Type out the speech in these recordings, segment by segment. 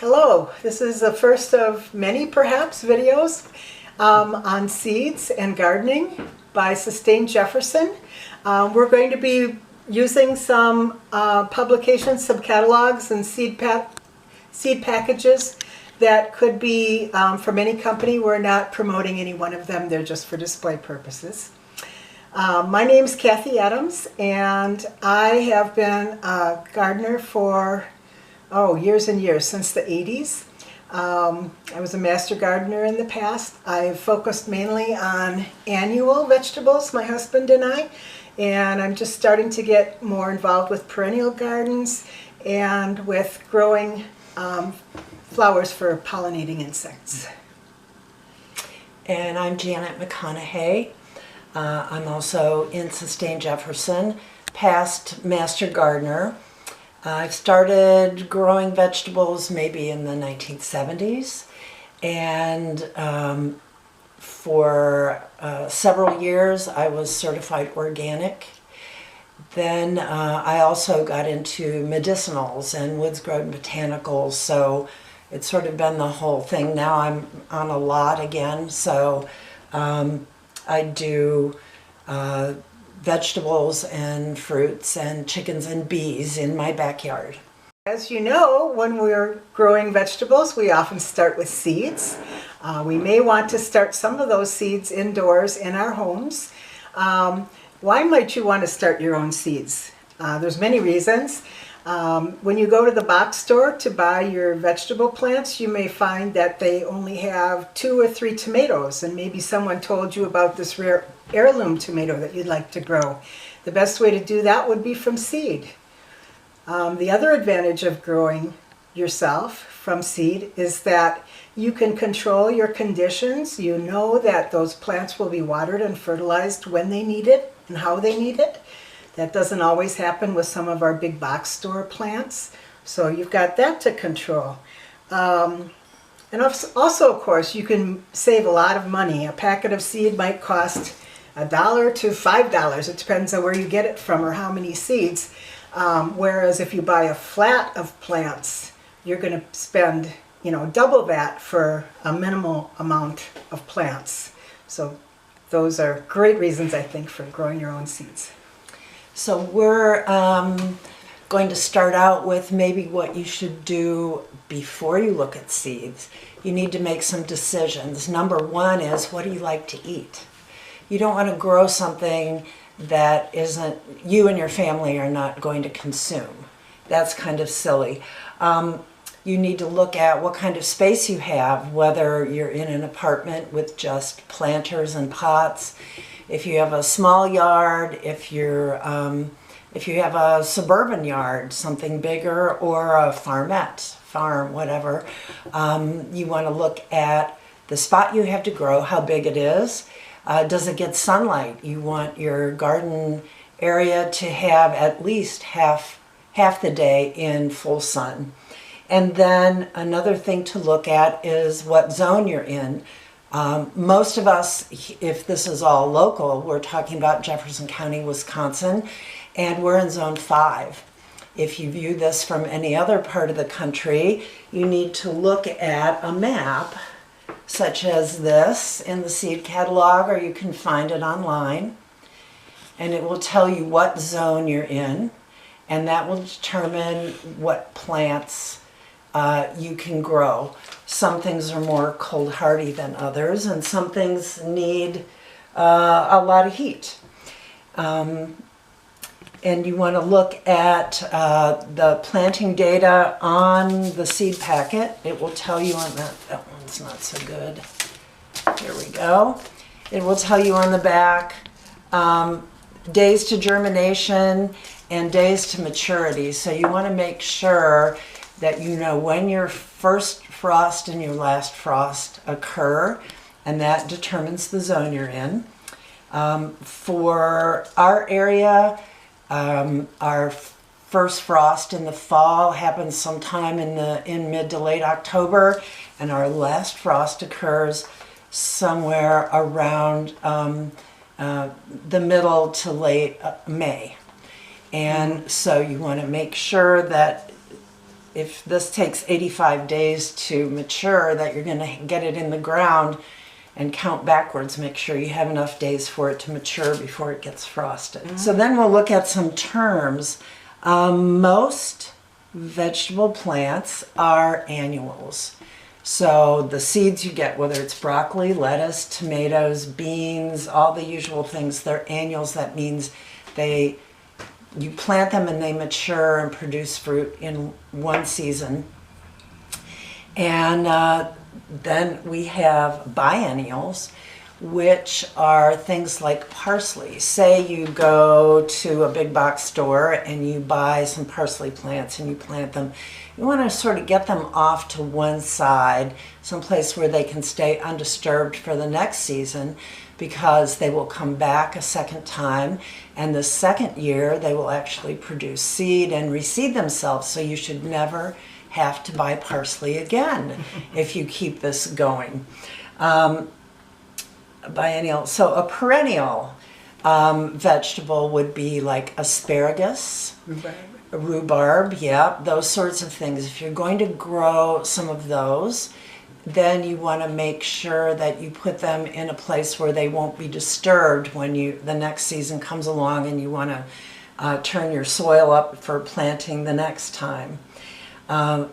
Hello, this is the first of many perhaps videos on seeds and gardening by Jefferson. We're going to be using some publications, some catalogs and seed packages that could be from any company. We're not promoting any one of them, they're just for display purposes. My name is Kathy Adams, and I have been a gardener for years and years, since the 80s. I was a master gardener in the past. I've focused mainly on annual vegetables, my husband and I, and I'm just starting to get more involved with perennial gardens and with growing flowers for pollinating insects. And I'm Janet McConaughey. I'm also in Jefferson, past master gardener. I started growing vegetables maybe in the 1970s, and for several years I was certified organic. Then I also got into medicinals and woods grown botanicals, so it's sort of been the whole thing. Now I'm on a lot again, so I do vegetables and fruits and chickens and bees in my backyard. As you know, when we're growing vegetables, we often start with seeds. We may want to start some of those seeds indoors in our homes. Why might you want to start your own seeds? There's many reasons. When you go to the box store to buy your vegetable plants, you may find that they only have 2 or 3 tomatoes, and maybe someone told you about this rare heirloom tomato that you'd like to grow. The best way to do that would be from seed. The other advantage of growing yourself from seed is that you can control your conditions. You know that those plants will be watered and fertilized when they need it and how they need it. That doesn't always happen with some of our big box store plants, so you've got that to control. And also, of course, you can save a lot of money. A packet of seed might cost $1 to $5. It depends on where you get it from or how many seeds. Whereas if you buy a flat of plants, you're going to spend, double that for a minimal amount of plants. So those are great reasons, I think, for growing your own seeds. So we're going to start out with maybe what you should do before you look at seeds. You need to make some decisions. Number one is, what do you like to eat? You don't want to grow something that you and your family are not going to consume. That's kind of silly. You need to look at what kind of space you have, whether you're in an apartment with just planters and pots. If you have a small yard, if you have a suburban yard, something bigger, or a farm, whatever, you want to look at the spot you have to grow, how big it is. Does it get sunlight? You want your garden area to have at least half the day in full sun. And then another thing to look at is what zone you're in. Most of us, if this is all local, we're talking about Jefferson County, Wisconsin, and we're in Zone 5. If you view this from any other part of the country, you need to look at a map such as this in the seed catalog, or you can find it online, and it will tell you what zone you're in, and that will determine what plants you can grow. Some things are more cold hardy than others, and some things need a lot of heat. And you want to look at the planting data on the seed packet. It will tell you on that one's not so good. Here we go. It will tell you on the back days to germination and days to maturity. So you want to make sure that you know when your first frost and your last frost occur, and that determines the zone you're in. For our area, our first frost in the fall happens sometime in mid to late October, and our last frost occurs somewhere around the middle to late May. And so you want to make sure that if this takes 85 days to mature, that you're going to get it in the ground and count backwards. Make sure you have enough days for it to mature before it gets frosted. So then we'll look at some terms. Most vegetable plants are annuals. So the seeds you get, whether it's broccoli, lettuce, tomatoes, beans, all the usual things, they're annuals. That means you plant them and they mature and produce fruit in one season. And then we have biennials, which are things like parsley. Say you go to a big box store and you buy some parsley plants and you plant them. You want to sort of get them off to one side, someplace where they can stay undisturbed for the next season, because they will come back a second time, and the second year they will actually produce seed and reseed themselves. So you should never have to buy parsley again if you keep this going. Biennial. So a perennial vegetable would be like asparagus, rhubarb, yeah, those sorts of things. If you're going to grow some of those, then you want to make sure that you put them in a place where they won't be disturbed when the next season comes along and you want to turn your soil up for planting the next time. And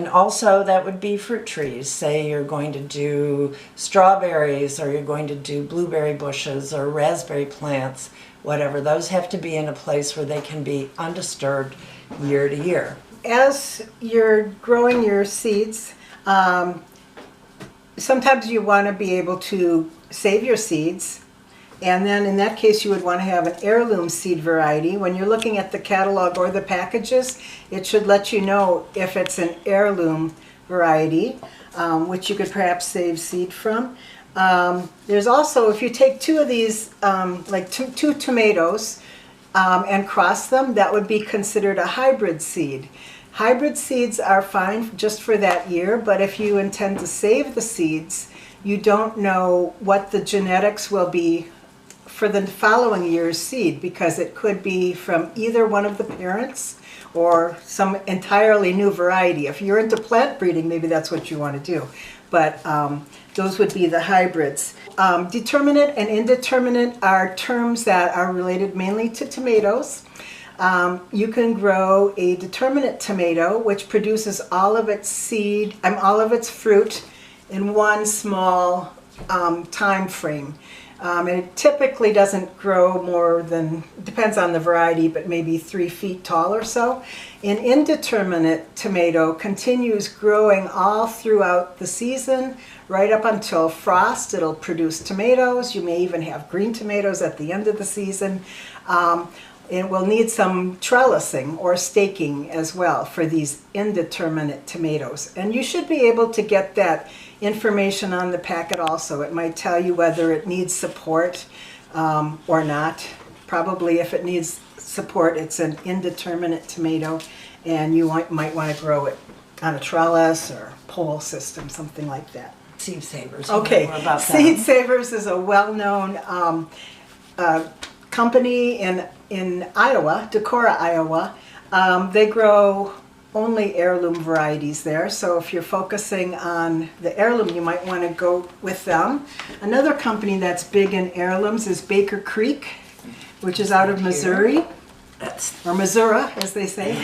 also that would be fruit trees. Say you're going to do strawberries, or you're going to do blueberry bushes or raspberry plants, whatever. Those have to be in a place where they can be undisturbed year to year. As you're growing your seeds, sometimes you want to be able to save your seeds. And then in that case, you would want to have an heirloom seed variety. When you're looking at the catalog or the packages, it should let you know if it's an heirloom variety, which you could perhaps save seed from. There's also, if you take two of these, like two tomatoes, and cross them, that would be considered a hybrid seed. Hybrid seeds are fine just for that year, but if you intend to save the seeds, you don't know what the genetics will be for the following year's seed, because it could be from either one of the parents or some entirely new variety. If you're into plant breeding, maybe that's what you want to do. But those would be the hybrids. Determinate and indeterminate are terms that are related mainly to tomatoes. You can grow a determinate tomato, which produces all of its seed, all of its fruit in one small time frame. And it typically doesn't grow more than, depends on the variety, but maybe 3 feet tall or so. An indeterminate tomato continues growing all throughout the season, right up until frost. It'll produce tomatoes. You may even have green tomatoes at the end of the season. It will need some trellising or staking as well for these indeterminate tomatoes. And you should be able to get that information on the packet also. It might tell you whether it needs support or not. Probably if it needs support, it's an indeterminate tomato, and you might want to grow it on a trellis or pole system, something like that. Seed Savers. Okay, About Seed Savers is a well-known company in Iowa, Decorah, Iowa. They grow only heirloom varieties there, so if you're focusing on the heirloom, you might want to go with them. Another company that's big in heirlooms is Baker Creek, which is out of Missouri, or Missouri, as they say.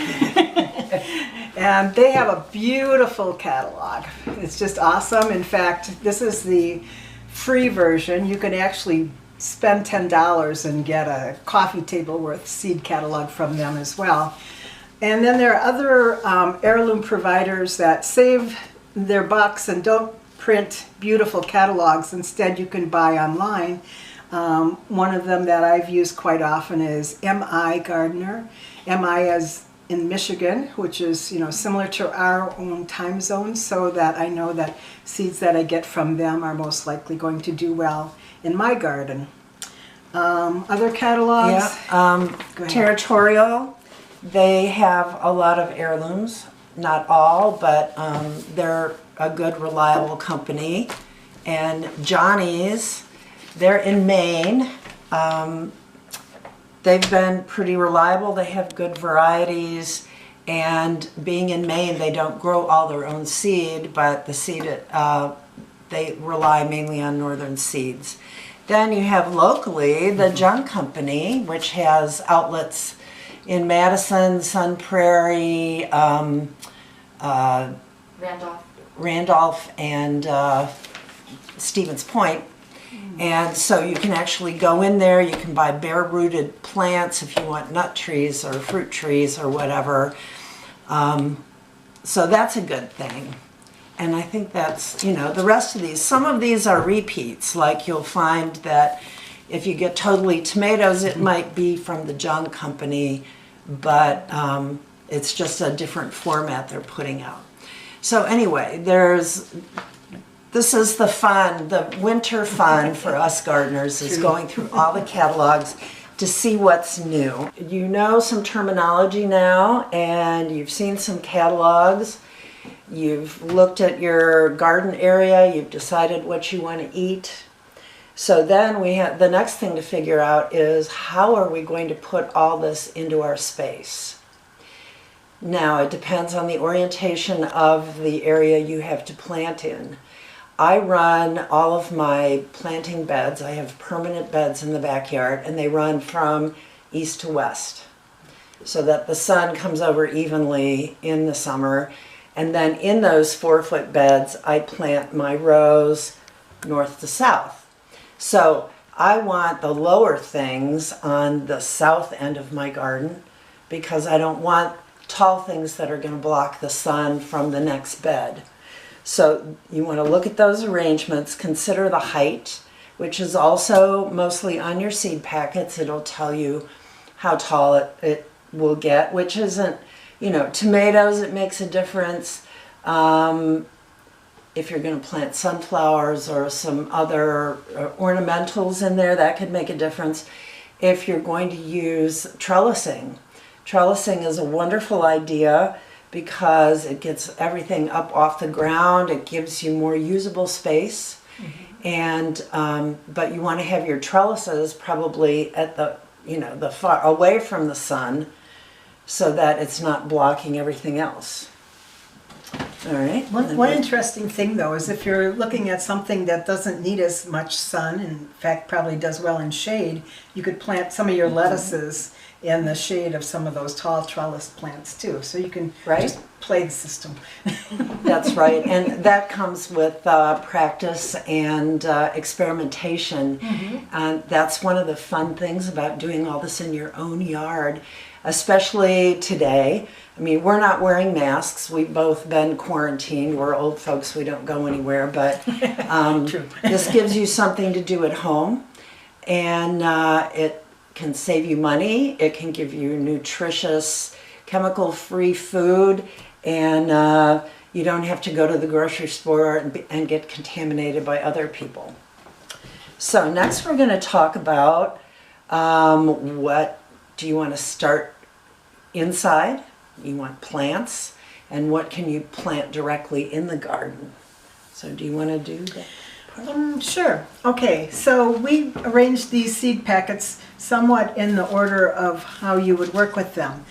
And they have a beautiful catalog. It's just awesome. In fact, this is the free version. You can actually spend $10 and get a coffee table worth seed catalog from them as well. And then there are other heirloom providers that save their bucks and don't print beautiful catalogs. Instead, you can buy online. One of them that I've used quite often is MI Gardener. MI is in Michigan, which is similar to our own time zone, so that I know that seeds that I get from them are most likely going to do well in my garden. Other catalogs? Yeah, Territorial. They have a lot of heirlooms, not all, but they're a good, reliable company. And Johnny's, they're in Maine. They've been pretty reliable. They have good varieties, And being in Maine, they don't grow all their own seed, but the seed, they rely mainly on northern seeds. Then you have locally the Junk Company, which has outlets in Madison, Sun Prairie, Randolph, and Stevens Point. And so you can actually go in there, you can buy bare-rooted plants if you want nut trees or fruit trees or whatever. So that's a good thing. And I think that's, the rest of these, some of these are repeats. Like you'll find that if you get totally tomatoes, it might be from the Junk Company, but it's just a different format they're putting out. So anyway, this is the fun, the winter fun for us gardeners, is going through all the catalogs to see what's new. You know some terminology now, and you've seen some catalogs. You've looked at your garden area, you've decided what you want to eat. So then we have the next thing to figure out is, how are we going to put all this into our space? Now, it depends on the orientation of the area you have to plant in. I run all of my planting beds, I have permanent beds in the backyard, and they run from east to west, so that the sun comes over evenly in the summer. And then in those 4-foot beds, I plant my rows north to south. So I want the lower things on the south end of my garden, because I don't want tall things that are going to block the sun from the next bed. So you want to look at those arrangements, consider the height, which is also mostly on your seed packets. It'll tell you how tall it will get, which isn't, tomatoes, it makes a difference. If you're going to plant sunflowers or some other ornamentals in there, that could make a difference. If you're going to use trellising, trellising is a wonderful idea, because it gets everything up off the ground. It gives you more usable space. And but you want to have your trellises probably at the far away from the sun, so that it's not blocking everything else. All right. One interesting thing, though, is if you're looking at something that doesn't need as much sun, and in fact probably does well in shade, you could plant some of your lettuces in the shade of some of those tall trellis plants too. So you can just play the system. That's right. And that comes with practice and experimentation. And that's one of the fun things about doing all this in your own yard, especially today. I mean, we're not wearing masks. We've both been quarantined. We're old folks. We don't go anywhere. But this gives you something to do at home. And it can save you money. It can give you nutritious, chemical-free food. And you don't have to go to the grocery store and get contaminated by other people. So next we're going to talk about what do you want to start inside? You want plants, and what can you plant directly in the garden? So do you want to do that? Sure. Okay, so we arranged these seed packets somewhat in the order of how you would work with them.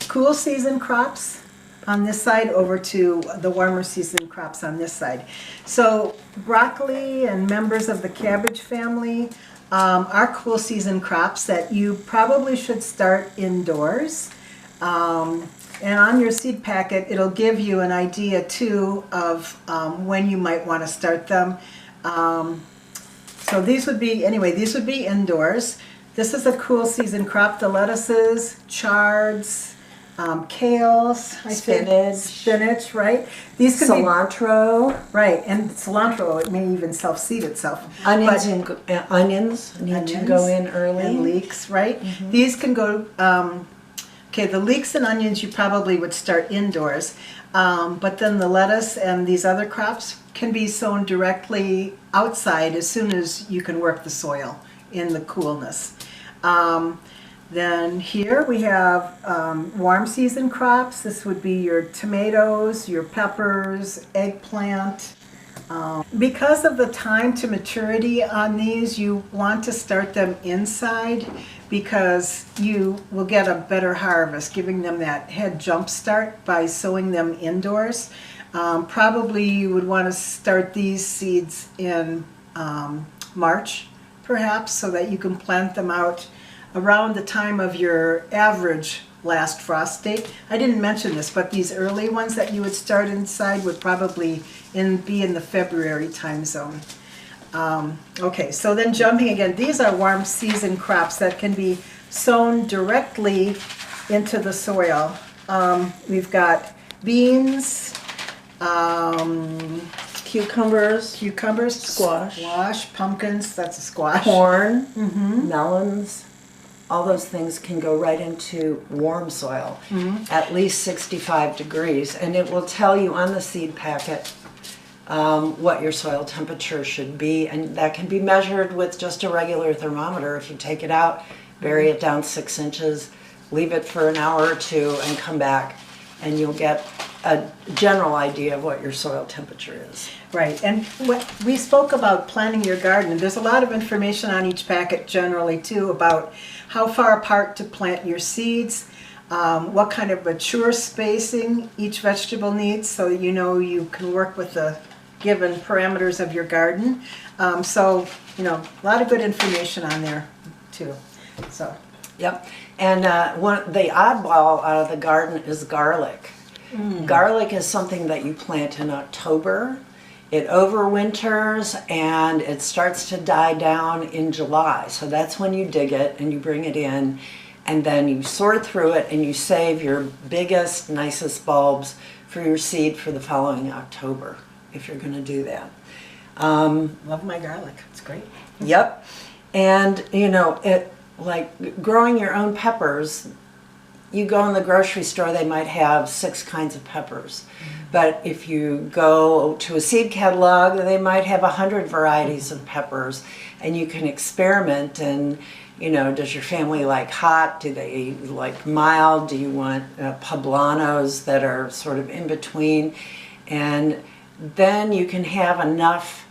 Cool season crops on this side over to the warmer season crops on this side. So broccoli and members of the cabbage family are cool season crops that you probably should start indoors. And on your seed packet, it'll give you an idea too of when you might want to start them. So these would be, these would be indoors. This is a cool season crop, the lettuces, chards, kales, spinach, right? These could cilantro. Right, and cilantro, it may even self-seed itself. Onions need to go in early. And leeks, right? These can go, the leeks and onions you probably would start indoors, but then the lettuce and these other crops can be sown directly outside as soon as you can work the soil in the coolness. Then here we have warm season crops. This would be your tomatoes, your peppers, eggplant. Because of the time to maturity on these, you want to start them inside because you will get a better harvest, giving them that head jump start by sowing them indoors. Probably you would want to start these seeds in March, perhaps, so that you can plant them out around the time of your average last frost date. I didn't mention this, but these early ones that you would start inside would probably be in the February time zone. Okay, so then jumping again, these are warm season crops that can be sown directly into the soil. We've got beans, Cucumbers, squash, pumpkins, that's a squash. corn, melons, all those things can go right into warm soil, at least 65 degrees. And it will tell you on the seed packet what your soil temperature should be. And that can be measured with just a regular thermometer. If you take it out, bury it down 6 inches, leave it for an hour or two, and come back, and you'll get a general idea of what your soil temperature is. Right, and we spoke about planting your garden, and there's a lot of information on each packet generally too about how far apart to plant your seeds, what kind of mature spacing each vegetable needs, so that you know you can work with the given parameters of your garden. So, you know, a lot of good information on there too. So. Yep, and the oddball out of the garden is garlic. Garlic is something that you plant in October. It overwinters and it starts to die down in July. So that's when you dig it and you bring it in, and then you sort through it and you save your biggest, nicest bulbs for your seed for the following October, if you're going to do that. Love my garlic, it's great. Yep, and you know, like growing your own peppers, you go in the grocery store, they might have 6 kinds of peppers. But if you go to a seed catalog, they might have 100 varieties of peppers, and you can experiment. And, you know, does your family like hot? Do they like mild? Do you want poblanos that are sort of in between? And then you can have enough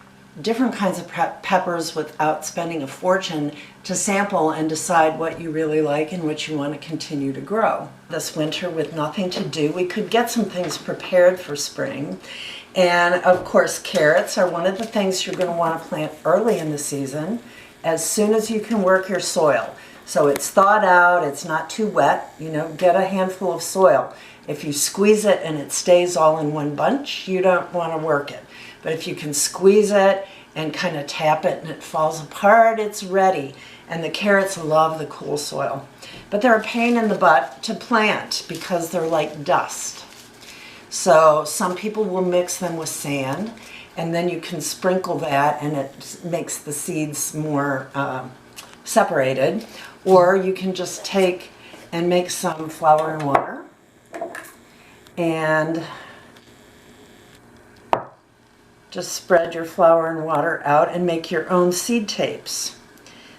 different kinds of peppers without spending a fortune to sample and decide what you really like and what you want to continue to grow. This winter, with nothing to do, we could get some things prepared for spring. And of course, carrots are one of the things you're going to want to plant early in the season, as soon as you can work your soil. So it's thawed out, it's not too wet, you know, get a handful of soil. If you squeeze it and it stays all in one bunch, you don't want to work it. But if you can squeeze it and kind of tap it and it falls apart, it's ready. And the carrots love the cool soil. But they're a pain in the butt to plant because they're like dust. So some people will mix them with sand, and then you can sprinkle that and it makes the seeds more separated. Or you can just take and make some flour and water and just spread your flour and water out and make your own seed tapes.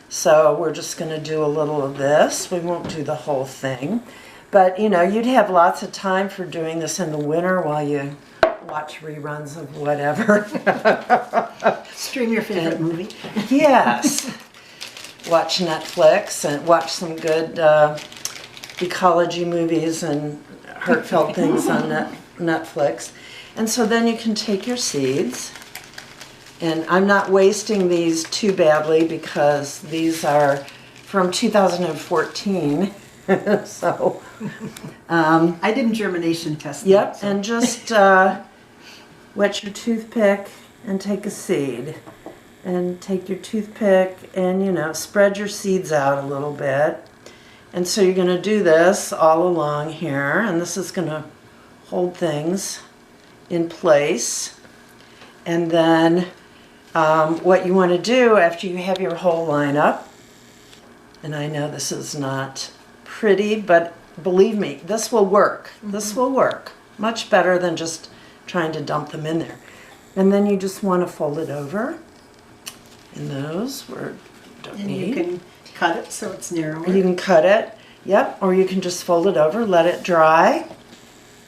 So we're just going to do a little of this. We won't do the whole thing. But, you know, you'd have lots of time for doing this in the winter while you watch reruns of whatever. Stream your favorite movie. Yes. Watch Netflix and watch some good ecology movies and heartfelt things on Netflix. And so then you can take your seeds, and I'm not wasting these too badly because these are from 2014. So I didn't germination test them. yep, So. and just wet your toothpick and take a seed. And take your toothpick and, you know, spread your seeds out a little bit. And so you're going to do this all along here, and this is going to hold things in place. And then what you want to do after you have your whole line up, and I know this is not pretty, but believe me, this will work. This will work much better than just trying to dump them in there. And then you just want to fold it over, and those we don't And need. you can cut it so it's narrower. You can cut it, yep, or you can just fold it over, let it dry,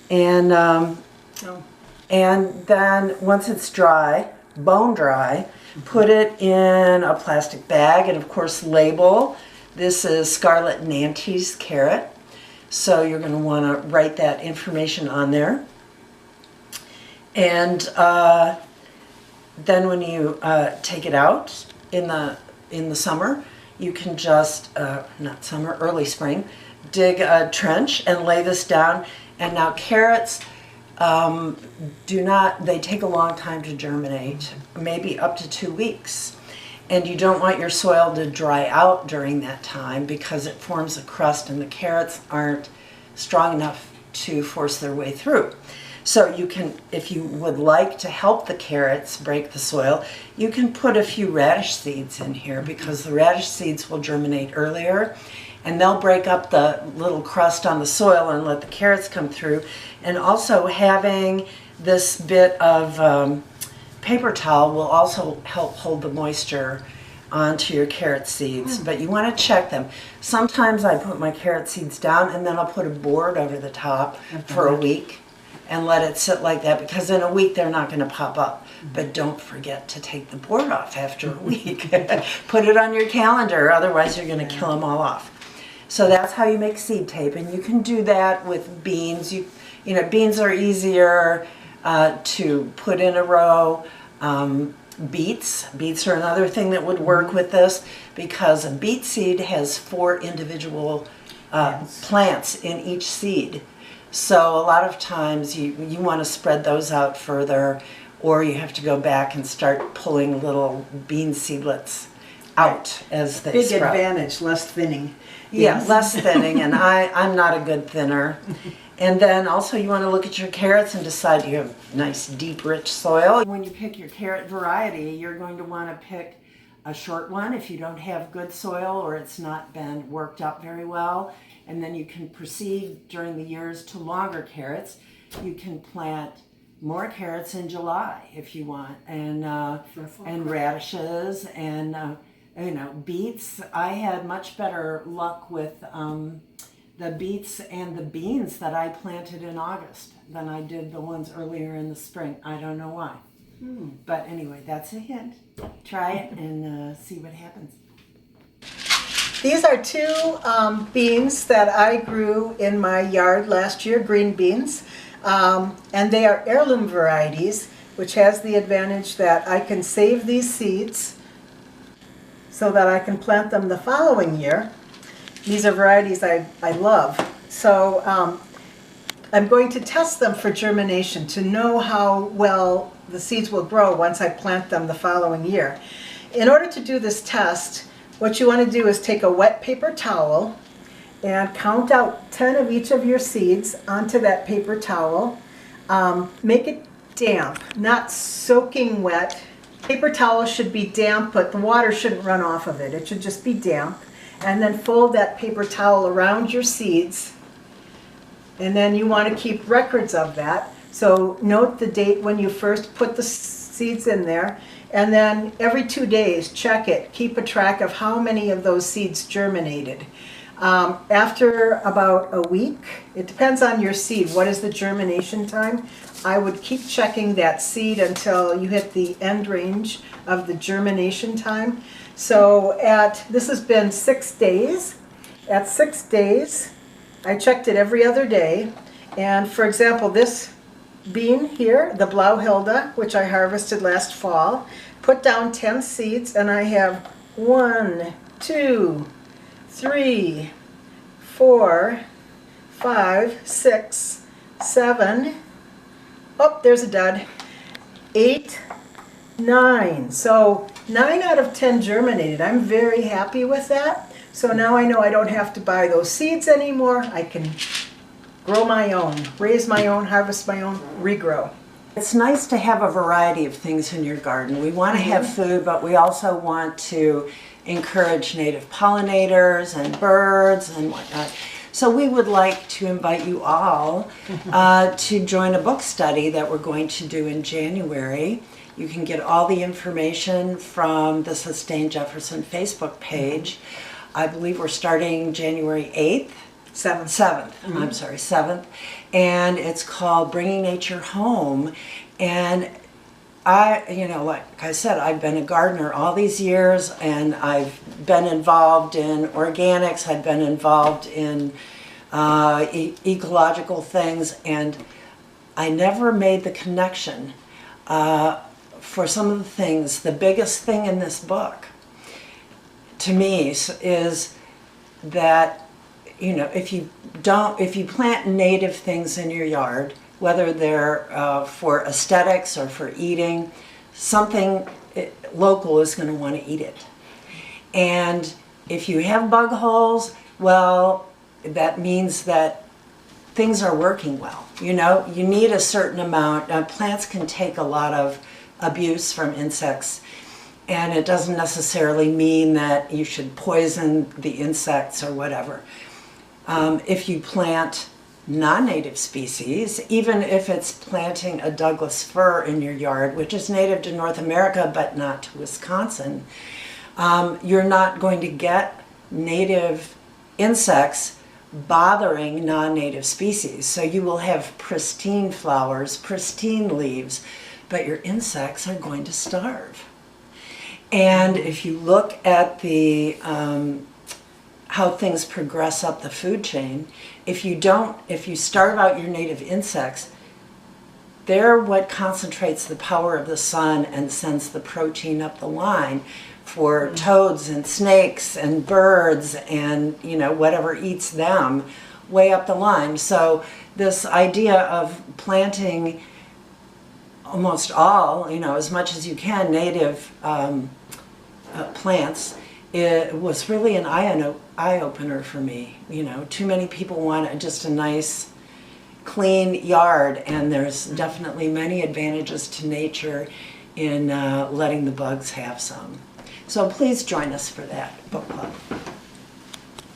and Oh. and then once it's dry, bone dry, put it in a plastic bag, and of course label This is Scarlet Nantes carrot. So you're going to want to write that information on there. And then when you take it out in the summer, you can just, not summer, early spring, dig a trench and lay this down. And now carrots they take a long time to germinate, maybe up to 2 weeks. And you don't want your soil to dry out during that time because it forms a crust and the carrots aren't strong enough to force their way through. So you can, if you would like to help the carrots break the soil, you can put a few radish seeds in here because the radish seeds will germinate earlier and they'll break up the little crust on the soil and let the carrots come through. And also having this bit of paper towel will also help hold the moisture onto your carrot seeds, but you want to check them. Sometimes I put my carrot seeds down and then I'll put a board over the top for a week and let it sit like that, because in a week they're not going to pop up. But don't forget to take the board off after a week. Put it on your calendar, otherwise you're going to kill them all off. So that's how you make seed tape, and you can do that with beans. You know, beans are easier to put in a row. Beets are another thing that would work with this, because a beet seed has 4 individual plants in each seed. So a lot of times you want to spread those out further, or you have to go back and start pulling little bean seedlets out as they Big sprout. advantage, less thinning. Yeah, less thinning, and I'm not a good thinner. And then also you want to look at your carrots and decide you have nice, deep, rich soil. When you pick your carrot variety, you're going to want to pick a short one if you don't have good soil or it's not been worked up very well. And then you can proceed during the years to longer carrots. You can plant more carrots in July if you want, and radishes and beets. I had much better luck with the beets and the beans that I planted in August than I did the ones earlier in the spring. I don't know why. But anyway, that's a hint. Try it and see what happens. These are 2 beans that I grew in my yard last year, green beans. And they are heirloom varieties, which has the advantage that I can save these seeds so that I can plant them the following year. These are varieties I love. So I'm going to test them for germination to know how well the seeds will grow once I plant them the following year. In order to do this test, what you want to do is take a wet paper towel and count out 10 of each of your seeds onto that paper towel. Make it damp, not soaking wet. Paper towel should be damp, but the water shouldn't run off of it. It should just be damp. And then fold that paper towel around your seeds. And then you want to keep records of that. So note the date when you first put the seeds in there. And then every 2 days, check it. Keep a track of how many of those seeds germinated. After about a week, it depends on your seed. What is the germination time? I would keep checking that seed until you hit the end range of the germination time. So this has been 6 days. At 6 days, I checked it every other day. And for example, this bean here, the Blauhilde, which I harvested last fall, put down 10 seeds, and I have 1, 2, 3, 4, 5, 6, 7. Oh, there's a dud. 8, 9. So 9 out of 10 germinated. I'm very happy with that. So now I know I don't have to buy those seeds anymore. I can grow my own, raise my own, harvest my own, regrow. It's nice to have a variety of things in your garden. We want to have food, but we also want to encourage native pollinators and birds and whatnot. So we would like to invite you all to join a book study that we're going to do in January. You can get all the information from the Sustain Jefferson Facebook page. I believe we're starting January 8th. 7th. I'm sorry, 7th. And it's called Bringing Nature Home. And like I said, I've been a gardener all these years, and I've been involved in organics, I've been involved in ecological things, and I never made the connection for some of the things. The biggest thing in this book, to me, is that, you know, if you plant native things in your yard, whether they're for aesthetics or for eating, something local is going to want to eat it. And if you have bug holes, well, that means that things are working well. You know, you need a certain amount. Plants can take a lot of abuse from insects, and it doesn't necessarily mean that you should poison the insects or whatever. If you plant non-native species, even if it's planting a Douglas fir in your yard, which is native to North America but not to Wisconsin, you're not going to get native insects bothering non-native species. So you will have pristine flowers, pristine leaves, but your insects are going to starve. And if you look at the how things progress up the food chain, if you starve out your native insects, they're what concentrates the power of the sun and sends the protein up the line for toads and snakes and birds and, you know, whatever eats them way up the line. So this idea of planting almost all, you know, as much as you can, native plants, it was really an eye-opener for me. You know, too many people want just a nice, clean yard, and there's definitely many advantages to nature in letting the bugs have some. So please join us for that book club.